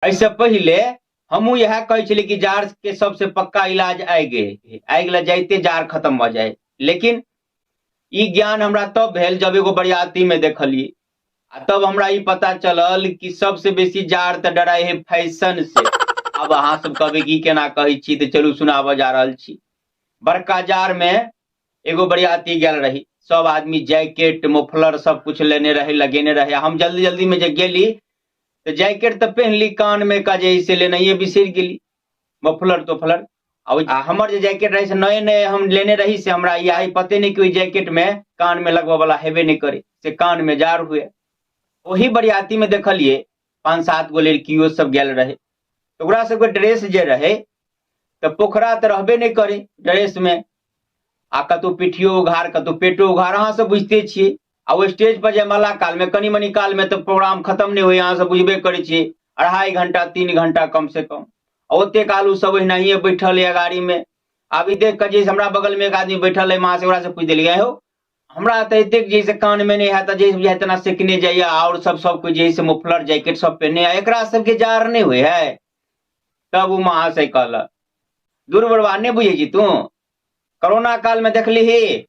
ऐसे पहले हमू यह कहे छे कि जार के सबसे पक्का इलाज आगे जाते जार खत्म हो जाए, लेकिन ई ज्ञान हमरा तब भेल जब एगो बरियाती में देखलिए, तब हमरा ई पता चलल कि सबसे बेसी जार तो डराए है फैशन से। अब अहाँ सब कहबे कि केना कहै छी, तो चलू सुनाब जा रहल छी। बड़का जार में एगो बरियाती गेल रही, सब आदमी जैकेट मुफलर सब कुछ लेने रहे, लगेने रहे। हम जल्दी जल्दी में जे गेली तो जैकेट तो पहनली, कान में का जैसे लेने बिसर गेली, मफलर तोफलर। हमर जे जैकेट रहे से नए नए हम लेने रही, से हमरा यही पते नहीं कि जैकेट में कान में लगवा वाला हेबे नहीं करे, से कान में जार हुए। वही बरियाती में देखलिए 5-7 गो लड़कियों सब गेल रहे, तो ओकरा सबके ड्रेस जे रहे तो पोखरा तो रहबे नहीं करे ड्रेस में, आ कतौ पिठियो उघार कतौ पेटो उघार, अहाँ सब बुझते छिए। आ वो स्टेज पर जयमाला काल में कनी मनी काल में तो प्रोग्राम खत्म नहीं हुए, अहाँ सब बुझबे करे छिए, 2.5 घंटा 3 घंटा कम से कम। ओते कालू सब एनाहिए बैठल है गाड़ी में। अभी देख कर जैसे हमरा बगल में एक आदमी बैठल है, वहां से ओकरा से पूछ दिलिए, हो हमरा तो एते जैसे कान में नहीं है, तो जैसे बुझाए तना सेकने जाइए, और सब कोई जैसे मुफलर जैकेट सब पहने, एकरा सबके जार नहीं हुए है। तब वो वहां से कहल, दुर्बरवा नहीं बुझे जी तू, कोरोना काल में देखली ही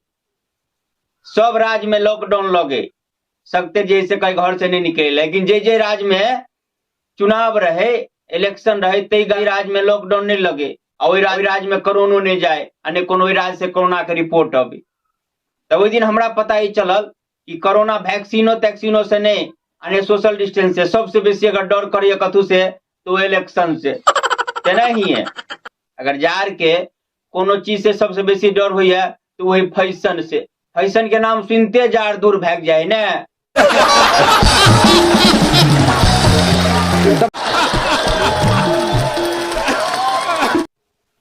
सब राज्य में लॉकडाउन लगे, सकते जैसे कई घर से नहीं निकले, लेकिन जे राज्य में चुनाव रहे, इलेक्शन रहे, तई राज्य में लॉकडाउन नहीं लगे, और वही राज्य में कोरोना नहीं जाए, अने कोनो राज्य से कोरोना के रिपोर्ट अभी। तो वही दिन हमरा पता ही चलल कि कोरोना वैक्सीनो से नहीं, अने सोशल डिस्टेंस से सबसे बेसी अगर डर करिए कथू से, तो इलेक्शन से। नहीं है, अगर जार के कोनो चीज से सबसे बेसी डर हुई है तो वही फैशन से। फैशन के नाम सुनते जार दूर भाग जाए ना।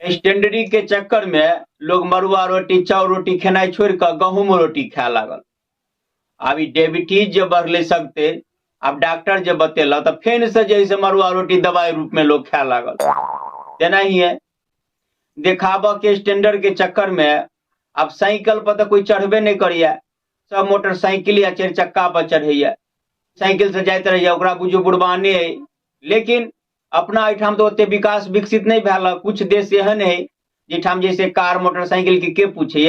स्टैंडर्डी के चक्कर में लोग मरुआ रोटी चाउर रोटी खेनाई छोड़ कर गहूम रोटी खाए लागल। अभी डायबिटीज जो बढ़ले सकते, अब डॉक्टर जब बतेला तो फेन से जैसे मरुआ रोटी दवाई रूप में लोग खाए लागल। तेना ही है, दिखावा के स्टैंडर्ड के चक्कर में अब साइकिल पर तो कोई चढ़बे नहीं करिए, सब मोटरसाइकिल या 4 चक्का पर चढ़ैया, साइकिल से जाते रहिए, ओकरा बुझो बुढ़बाने है। लेकिन अपना एठाम तो ओते विकास विकसित नहीं भेल। कुछ देश एहन है जेठाम जैसे कार मोटरसाइकिल के पूछे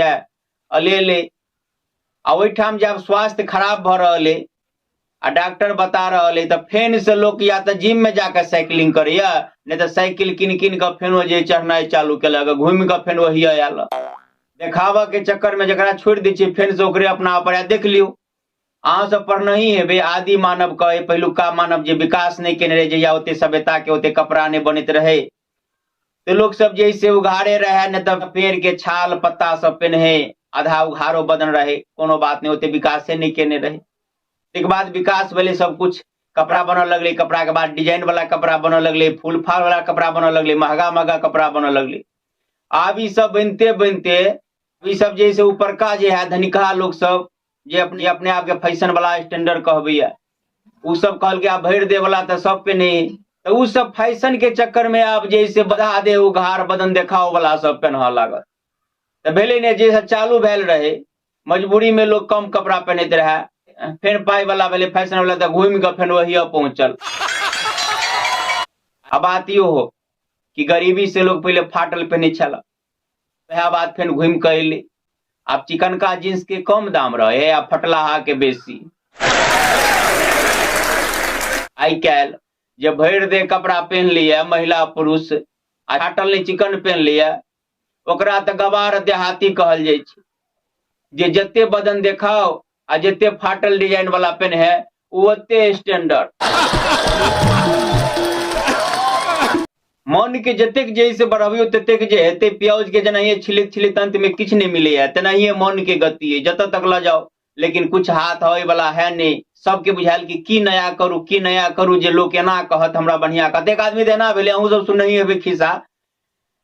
ले, आ ओठाम जब स्वास्थ्य खराब भ रहा है आ डॉक्टर बता रहा है, तो फेन से लोग या तो जिम में जाकर साइकिलिंग करे, नहीं तो साइकिल किन कर फेनो जे चढ़ना चालू कल, घूम कर फेन वही आयल। देखावा के चक्कर में जरा छोड़ दी फेन से ओकरे अपना पर देख लियो। अहाँ सब पर नहीं है भाई, आदि मानव का पहलुका मानव जे विकास नहीं केने रहे, जैया ओते सभ्यता के ओते कपड़ा नहीं बनत रहे, तो लोग सब जैसे उघारे रहे, न तब पेड़ के छाल पत्ता सब पहने, आधा उघारो बदन रहे, कोनो बात नहीं, ओते विकास से नहीं केने रहे। एक बाद विकास भेले, सब कुछ कपड़ा बनने लगले, कपड़ा के बाद डिजाइन वाला कपड़ा बनने लगले, फूल फाल वाला कपड़ा बनने लगले, महंगा महंगा कपड़ा बनने लगले। अब ई सब बनते बनते ई सब जैसे ऊपर का जे है धनिका लोग सब जे अपने आप के फैशन वाला स्टैंडर्ड कहबे, उ सब कहल के आप भर दे वाला तो सब पे नहीं, तो उ सब फैशन के चक्कर में आप जैसे बधा दे उघार बदन देखाओ वाला सब पहना लागत। तो भेले ने जैसे चालू भेल रहे, मजबूरी में लोग कम कपड़ा पहनते रहे, फिर पाई वाला भेले फैशन वाला, तो घूम कर फिर वही पहुंचल। अब बात यो हो कि गरीबी से लोग पहले फाटल पहने छला, वह बात फिर घूम कर अले। अब चिकन का जींस के कम दाम रहे, अब फटलाहा के बेसी। आई कैल जब भर दे कपड़ा पहन लिया महिला पुरुष, आ फाटल नहीं चिकन पहन लिया, ओकरा तो गवार देहाती कहल जाय छै। जे जते बदन देखाओ आ जते फाटल डिजाइन वाला पेन है, ओते स्टैंडर्ड। मन के जतेक जैसे बढ़ावियो ततेक जे हेते, प्याज के जेनाहिए छिलित छिलित अंत में किछ नहीं मिले है, तेनाहिए मन के गति है, जत तक ल जाओ लेकिन कुछ हाथ होय वाला है नहीं। सबके बुझायल कि नया करू जे लोग केना कहत हमरा बढ़िया। कतेक आदमी देना भेले, अहूँ सब सुनही हेबे खिस्सा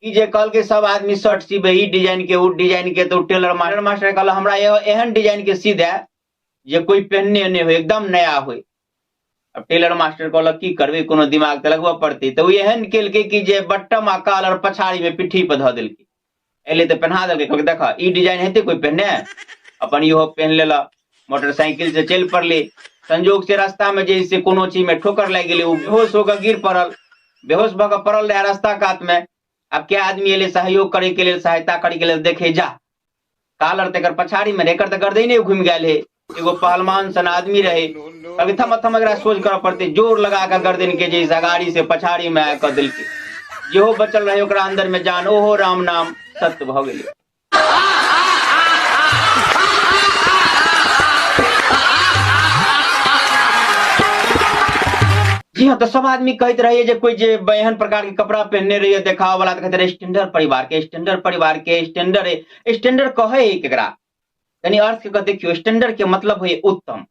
कि जे कल के सब आदमी शर्ट सीबे ई डिजाइन के उ डिजाइन के, तो टेलर मास्टर कहल हमरा एहन डिजाइन के सी दे जे कोई पहनने नहीं हो, एकदम नया हो। अब टेलर मास्टर कहलक की करबे, कोनो दिमाग तो लगबा पड़ते, तो एहन केलके कि जे बट्टम आ कॉलर पछाड़ी में पिट्ठी पर ध देलकै, एले तो पहना देलकै, कहलकै देखा ई डिजाइन हेते कोई पहने, अपन इहो पहन लेला, मोटरसाइकिल से चल पड़ले। संजोग से रास्ता में जैसे कोनो चीज में ठोकर लग गेले, बेहोश होकर गिर पड़ल, बेहोश भऽ पड़ल रहे रास्ता कात में। अब क्या आदमी एले सहयोग करे के लिए, सहायता करे के लिए, देखे जा कालर तेकर पछाड़ी में एकर त गर्दने घूम गए है। एगो पहलवान सन आदमी रहे, अभी थम थम एकरा सोच कर पड़ते, जोर लगा कर गर्दन के जैसा गाड़ी से पछाड़ी में आकर दिल के जेहो बचल रहे ओकरा अंदर में जान, ओहो राम नाम सत्य भ गेलै। जी हाँ, तो सब आदमी कहते रहिए जे कोई जे एहन प्रकार के कपड़ा पहनने रहिए देखाव वाला, तो कहते रहे स्टैंडर्ड परिवार के, स्टैंडर्ड परिवार के, स्टैंडर्ड कहे केकरा यानी अर्थ के देखियो, स्टैंडर्ड के मतलब है उत्तम।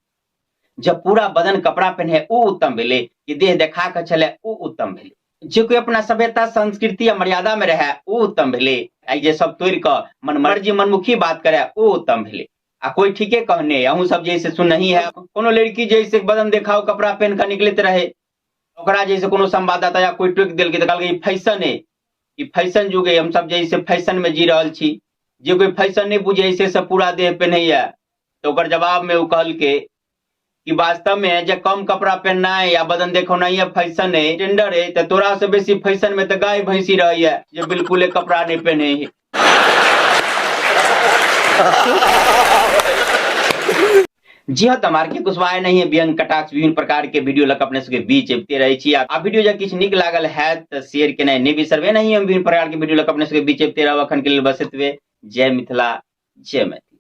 जब पूरा बदन कपड़ा पहने उ उत्तम भेले, कि देह देखा के चले उ उत्तम भेले। जे कोई अपना सभ्यता संस्कृति या मर्यादा में रहे उ उत्तम भेले। आई जे सब तोड़ के मन मर्जी मनमुखी बात करे उ उत्तम भेले। आ कोई ठीके कहने, अहूँ सब जैसे सुनही है, कोनो लड़की जैसे बदन देखाव कपड़ा पहन कर निकलते रहे, ओकरा जैसे कोनो संवाददाता या कोई टोक दिल के तो कहल फैशन है, ई फैशन जुग है, हम सब जैसे फैशन में जी रहल छी। जे कोई फैशन नहीं बुझे ऐसे सब पूरा देह पहनैया, तो ओकर जवाब में वो कहल के कि वास्तव में जे कम कपड़ा पहनना है या बदन देखना है फैशन है, टेंडर है, तो तोरा से बेसी फैशन में तो गाय भैंसी रही है जो बिल्कुल कपड़ा नहीं पहने है। जी हाँ, हमारे के कुशवाहा नहीं है, व्यंग कटाक्ष विभिन्न प्रकार के वीडियो लग अपने सबके बीच चलते रहे छी। आ वीडियो जब किछ निक लागल है तो शेयर के नहीं भी सर्वे नहीं, हम विभिन्न प्रकार के वीडियो लग अपने सबके बीच चलते रहो। अखन के लिए बस इतने। जय मिथिला, जय मैथिली।